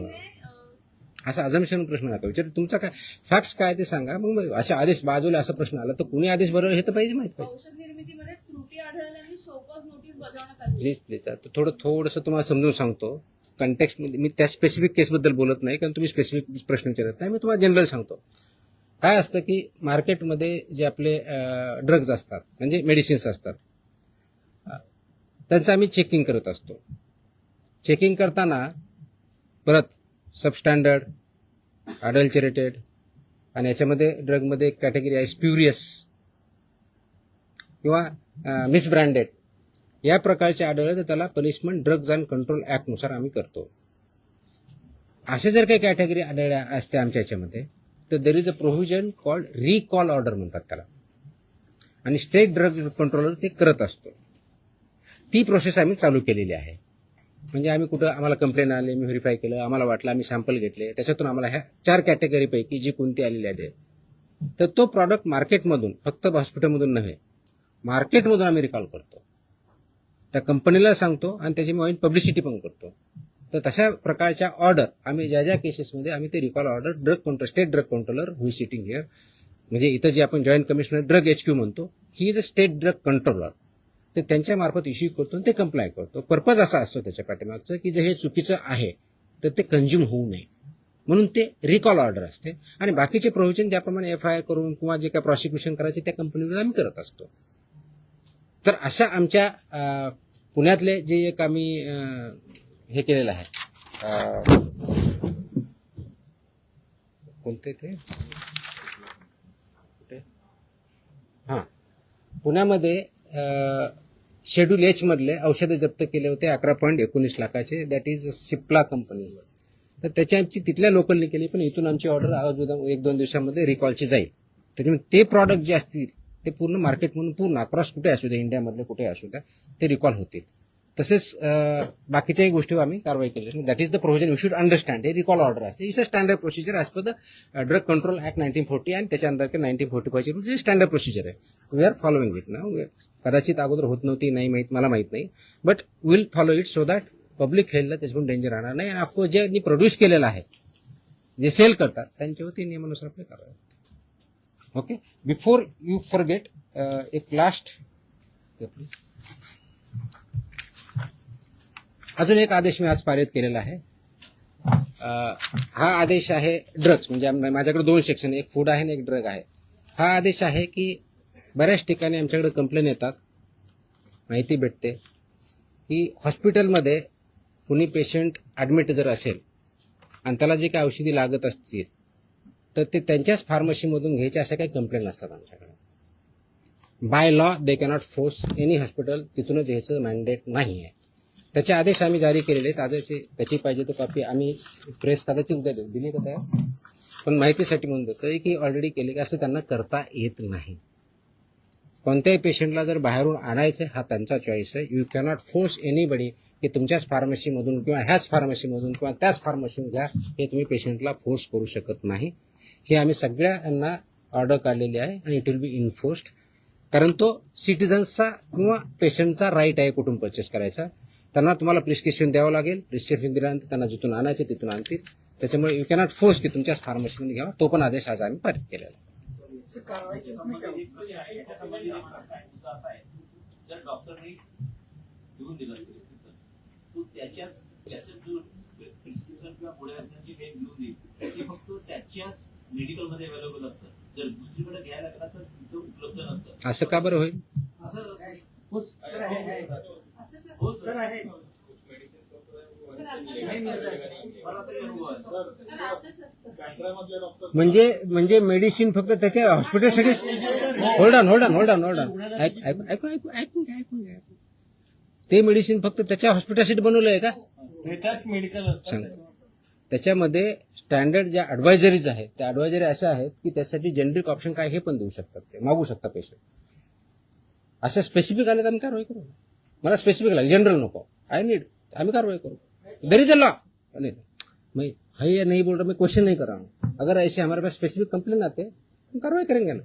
असा अझम्पशन प्रश्न नका विचारू. तुमचा काय फॅक्ट्स काय ते सांगा. मग अशा आदेश बाजूला असा प्रश्न आला तर कुणी आदेश बरोबर हे तर पाहिजे माहित पाहिजे. औषध निर्मितीमध्ये त्रुटी आढळल्याने शोकॉज नोटीस बजावण्यात आली. प्लीज थोडंसं तुम्हाला समजून सांगतो. कंटेक्स्ट मध्ये मी त्या स्पेसिफिक केसबद्दल बोलत नाही, कारण तुम्ही स्पेसिफिक प्रश्न विचारत नाही. मी तुम्हाला जनरल सांगतो. काय असतं की मार्केटमध्ये जे आपले ड्रग्ज असतात, म्हणजे मेडिसिन्स असतात, त्यांचं आम्ही चेकिंग करत असतो. चेकिंग करताना परत सबस्टँडर्ड, अडल्चरेटेड आणि याच्यामध्ये ड्रगमध्ये एक कॅटेगरी आहे स्प्युरियस किंवा मिसब्रँडेड, या प्रकारचे आढळले तर त्याला पनिशमेंट ड्रग्ज अँड कंट्रोल ॲक्टनुसार आम्ही करतो. असे जर काही कॅटेगरी आढळल्या असते आमच्या याच्यामध्ये तर there is a provision called recall order म्हणतात त्याला, आणि स्टेट ड्रग कंट्रोलर ते करत असतो. ती प्रोसेस आम्ही चालू केलेली आहे. म्हणजे आम्ही कुठं आम्हाला कंप्लेंट आले, मी व्हेरीफाय केलं, आम्हाला वाटलं, आम्ही सॅम्पल घेतले, त्याच्यातून आम्हाला ह्या 4 कॅटेगरीपैकी जी कोणती आलेली आहे तर तो प्रॉडक्ट मार्केटमधून, फक्त हॉस्पिटलमधून नव्हे, मार्केटमधून आम्ही रिकॉल करतो. त्या कंपनीला सांगतो आणि त्याची मी पब्लिसिटी पण करतो. तर तशा प्रकारच्या ऑर्डर आम्ही ज्या केसेसमध्ये आम्ही ते recall order drug control, state drug controller who is sitting here, म्हणजे इथं जे आपण जॉईंट कमिशनर ड्रग HQ म्हणतो, he is a state drug controller, तर त्यांच्या मार्फत इश्यू करतो आणि ते कंप्लाय करतो. पर्पज असा असतो त्याच्या पाठीमागचं की जे हे चुकीचं आहे तर ते कंझ्युम होऊ नये, म्हणून ते रिकॉल ऑर्डर असते. आणि बाकीचे प्रोव्हिजन ज्याप्रमाणे FIR करून किंवा जे काय प्रॉसिक्युशन करायचे त्या कंपनीवर आम्ही करत असतो. तर अशा आमच्या पुण्यातले जे एक आम्ही हे केलेलं आहे, कोणते ते हां, पुण्यामध्ये शेड्यूल H मधले औषधे जप्त केले होते 11.19 लाखाचे. That is Cipla company. तर त्याची आमची तिथल्या लोकलने केली, पण इथून आमची ऑर्डर आज 1-2 दिवसामध्ये रिकॉलची जाईल. त्याच्यामुळे ते प्रॉडक्ट जे असतील ते पूर्ण मार्केटमधून पूर्ण अक्रॉस कुठे असू द्या, इंडियामधले कुठे असू द्या, ते रिकॉल होतील. तसेच बाकीच्याही गोष्टीवर आम्ही कारवाई केली. That is the provision you should understand. हे रिकॉल ऑर्डर असते. It's a standard procedure as per the drug control act 1940 आणि त्याच्या अंदर 1945 रूल. हे स्टँडर्ड प्रोसिजर आहे. We are following it now. कदाचित अगोदर होत नव्हती, नाही माहीत, मला माहीत नाही, but will follow it so that public हेल्थला त्याच्यातून डेंजर राहणार नाही. आणि ऑफकोर्स ज्यांनी प्रोड्यूस केलेलं आहे, जे सेल करतात, त्यांच्यावरती नियमानुसार आपले कारवाई. ओके, बिफोर यू फॉरगेट एक लास्ट अजून एक आदेश मी आज पारित केलेला आहे. हा आदेश आहे ड्रग्ज, म्हणजे माझ्याकडे 2 सेक्शन, एक फूड आहे आणि एक ड्रग आहे. हा आदेश आहे की बऱ्याच ठिकाणी आमच्याकडे कंप्लेन येतात, माहिती भेटते की हॉस्पिटलमध्ये कुणी पेशंट ॲडमिट जर असेल आणि त्याला जे काही औषधी लागत असतील तर ते त्यांच्याच फार्मसीमधून घ्यायचे, अशा काही कंप्लेन असतात आमच्याकडे. By law they cannot force any hospital तिथूनच घ्यायचं मॅन्डेट नाही आहे. त्याचे आदेश आम्ही जारी केलेले आहेत. आदेश त्याची पाहिजे तर कॉपी आम्ही प्रेस कदाचित उद्या देऊ, दिली का तयार, पण माहितीसाठी म्हणून देतोय की ऑलरेडी केले की असं त्यांना करता येत नाही. कोणत्याही पेशंटला जर बाहेरून आणायचं हा त्यांचा चॉईस आहे. यू कॅनॉट फोर्स एनीबडी की तुमच्याच फार्मसीमधून किंवा ह्याच फार्मसीमधून किंवा त्याच फार्मसीमधून घ्या, हे तुम्ही पेशंटला फोर्स करू शकत नाही. हे आम्ही सगळ्यांना ऑर्डर काढलेली आहे आणि इट विल बी इन्फोर्स्ड, कारण तो सिटिझन्सचा किंवा पेशंटचा राईट आहे कुठून परचेस करायचा. त्यांना तुम्हाला प्रिस्क्रिप्शन द्यावं लागेल. प्रिस्क्रिप्शन दिल्यानंतर त्यांना जिथून आणायचे तिथून आणतील. त्याच्यामुळे यू कॅनॉट फोर्स की तुमच्याच फार्मसीमध्ये घ्यावा. तो पण आदेश आज आम्ही पारित केलेला आहे. जर डॉक्टरने देऊन दिलं प्रिस्क्रिप्शन, तो त्याच्यात जो प्रिस्क्रिप्शन किंवा पुढे जी काही घेऊन देईल ते फक्त त्याच्याच मेडिकलमध्ये अवेलेबल असतं. जर दुसरीकडे घ्यायला गेला तर तिथं उपलब्ध नसतं. असं का बरं होईल? असं हो सर आहे हो सर आहे नाही मिळत आहे, सर. मला तरी अनुभव आहे. बँड्रामधले डॉक्टर म्हणजे मेडिसिन फक्त त्याच्या हॉस्पिटलसाठी होल्ड ऑन ऐकून घ्या. ते मेडिसिन फक्त त्याच्या हॉस्पिटलसाठी बनवलं आहे का? त्याच्यात मेडिकल सांग. त्याच्यामध्ये स्टँडर्ड ज्या ऍडवायझरीज आहेत त्या ऍडवायझरी अशा आहेत की त्यासाठी जेनरिक ऑप्शन काय हे पण देऊ शकतात, ते मागू शकता पेशंट. अशा स्पेसिफिक आले तर आम्ही कारवाई करू. मला स्पेसिफिक लागेल, जनरल नको. आम्ही कारवाई करू. There is a law. मैं है नहीं बोल रहा, मैं क्वेश्चन नहीं कर रहा हूँ. अगर ऐसे हमारे पास स्पेसिफिक कंप्लेन आते हम कार्रवाई करेंगे ना.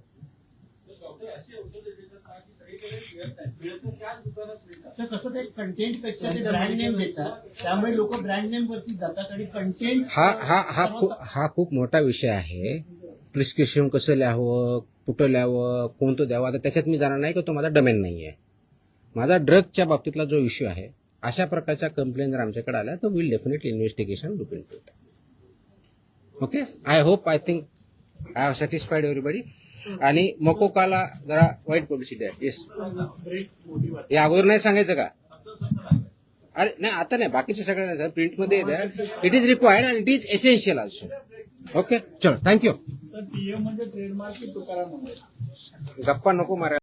सर कसं ते कंटेंट पेक्षा ते ब्रँड नेम देतात, त्यामुळे लोक ब्रँड नेम वरती जातात आणि कंटेंट हा खूप मोठा विषय आहे. प्रिस्क्रिप्शन कसं लिहावं, कुठं लिहावं, कोणतं द्यावं, आता त्याच्यात मी जाणार नाही की तो माझा डोमेन नाही आहे. माझा ड्रगच्या बाबतीतला जो इश्यू आहे, अशा प्रकारच्या कंप्लेंट जर आमच्याकडे आल्या तर will definitely investigation look into it. Okay, I think I have satisfied everybody. आणि मकोकाला जरा वाईट पब्लिसिटी आहे. येस, हे अगोदर नाही सांगायचं का? अरे नाही, आता नाही, बाकीचे सगळे नाही. प्रिंटमध्ये it is required and it is essential also. Okay, चलो, थँक्यू. सर पीएम म्हणजे ट्रेडमार्क की तुकाराम मुंडे? गप्पा नको मारा.